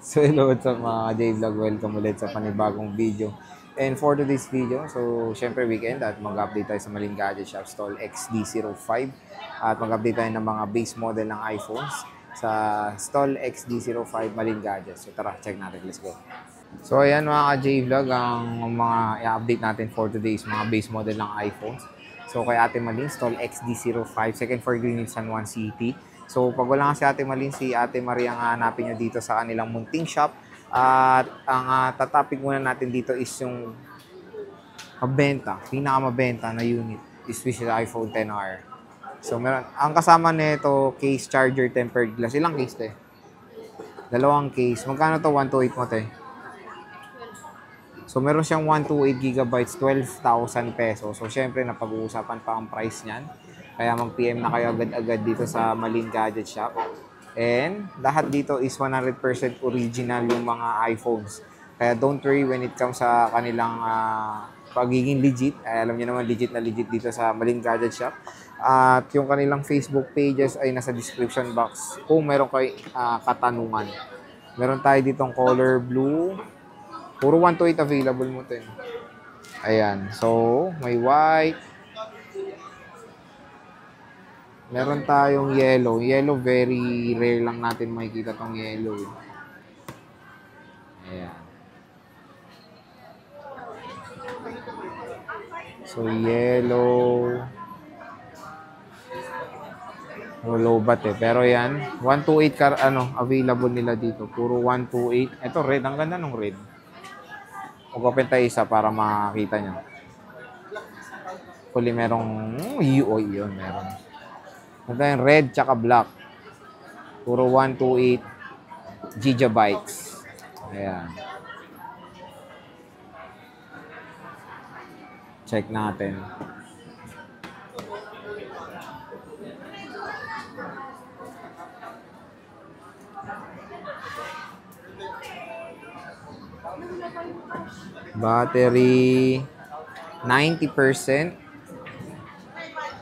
So hello, what's up mga J-Vlog? Welcome ulit sa panibagong video. And for today's video, so syempre weekend at mag-update tayo sa Maling Gadget Shop Stall XD05 at mag-update tayo ng mga base model ng iPhones sa Stall XD05 Maling Gadget. So tara, check natin. Let's go. So ayan mga ka-J-Vlog, ang mga i-update natin for today is mga base model ng iPhones. So kay Ate Malin, Stall XD05, second for Greenwich San Juan City. So pag wala nga si Ate Malin, si Ate Maria ang hanapin nyo dito sa kanilang munting shop. At ang tatapik muna natin dito is yung pinakamabenta na unit is which is iPhone XR. So meron, ang kasama nito case, charger, tempered glass. Ilang case te? Dalawang case. Magkano to? 128 mo te? So, meron siyang 128 gigabytes, 12,000 pesos. So, syempre, napag-uusapan pa ang price niyan. Kaya mag-PM na kayo agad-agad dito sa Maling Gadget Shop. And, lahat dito is 100% original yung mga iPhones. Kaya don't worry when it comes sa kanilang pagiging legit. Alam niyo naman, legit na legit dito sa Maling Gadget Shop. At yung kanilang Facebook pages ay nasa description box kung meron kayo katanungan. Meron tayo ditong color blue. Puro 128 available mo din. Ayan. So, may white. Meron tayong yellow. Yellow, very rare lang natin makikita tong yellow. Ayan. So, yellow. Low bat eh. Pero yan, 128 available nila dito. Puro 128. Ito, red. Ang ganda ng red. Mag-open tayo isa para makita nyo. Huli merong yun, meron. Ito yung red tsaka black. Puro 128 gigabytes. Ayan. Check natin. Battery 90%.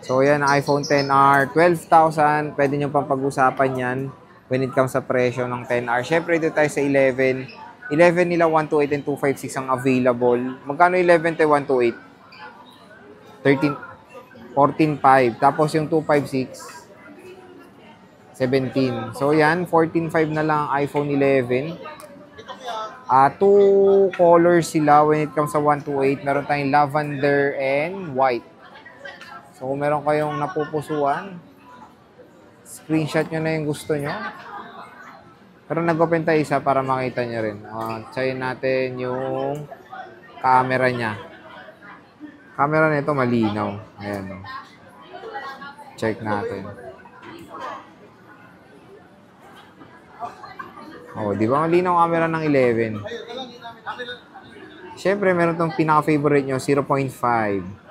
So yan, iPhone XR 12,000. Pwede nyo pang pag-usapan yan when it comes sa presyo ng XR. Syempre dito tayo sa 11. 11 nila 128 and 256 ang available. Magkano 11 te 128? 13 14.5. Tapos yung 256 17. So yan, 14.5 na lang ang iPhone 11. Two colors sila when it comes sa 128. Meron tayong lavender and white. So, kung meron kayong napupusuan, screenshot nyo na yung gusto nyo. Pero nag-open tayo isa para makita nyo rin. Tsayin natin yung camera niya. Camera nito malinaw. Ayan. Check natin. Di ba malinaw camera ng 11? Siyempre, meron tong pinaka-favorite nyo, 0.5.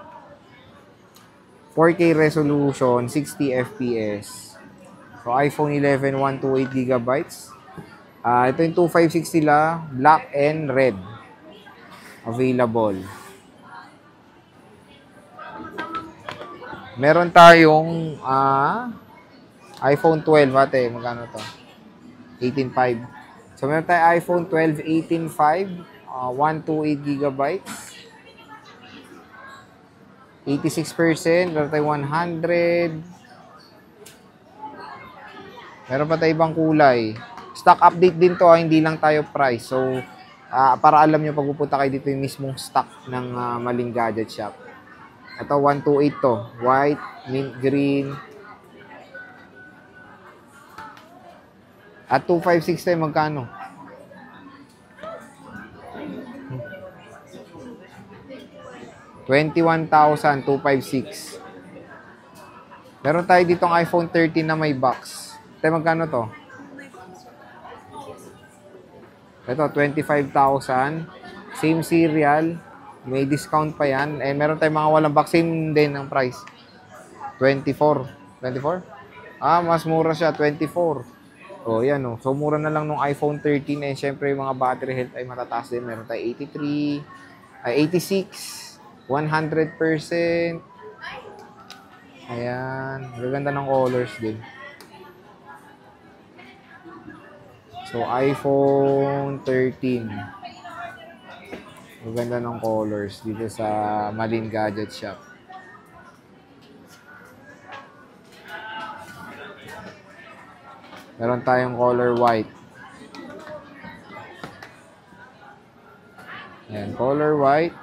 4K resolution, 60 FPS. So, iPhone 11, 128 gigabytes. Ito yung 256 nila, black and red. Available. Meron tayong iPhone 12, ate. Magkano to? 18.5. So, meron tayong iPhone 12, 18.5. 128 gigabytes. 86%, meron tayo 100. Meron pa tayo ibang kulay. Stock update din to, hindi lang tayo price. So, para alam nyo pag pupunta kayo dito yung mismong stock ng Maling Gadget Shop. Ito, 128 to. White, mint green. At 256 tayo, magkano? $21,256. Meron tayo ditong iPhone 13 na may box. Tayo magkano to? Ito, 25,000. Same serial. May discount pa yan. And meron tayong mga walang box. Same din ang price. 24. 24? Mas mura siya. 24. Yan o. So, mura na lang nung iPhone 13. And syempre, yung mga battery health ay matataas din. Meron tayo 86. 100%. Ayan. Gaganda ng colors din. So, iPhone 13. Ang ganda ng colors dito sa Malin Gadget Shop. Meron tayong color white. Ayan, color white.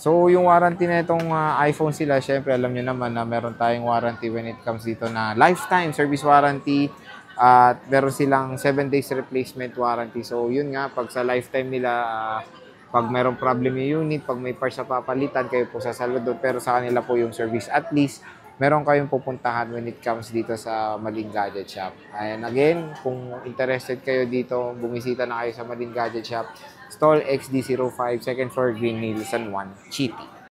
So, yung warranty na itong iPhone sila, syempre alam nyo naman na meron tayong warranty when it comes dito na lifetime service warranty at meron silang 7 days replacement warranty. So, yun nga, pag sa lifetime nila, pag merong problem yung unit, pag may parts na papalitan, kayo po sasalo doon. Pero sa kanila po yung service, at least, meron kayong pupuntahan when it comes dito sa Malin Gadget Shop. Ayan, again, kung interested kayo dito, bumisita na kayo sa Malin Gadget Shop. Stall XD05, second floor, Green Hills, San Juan, Chiti.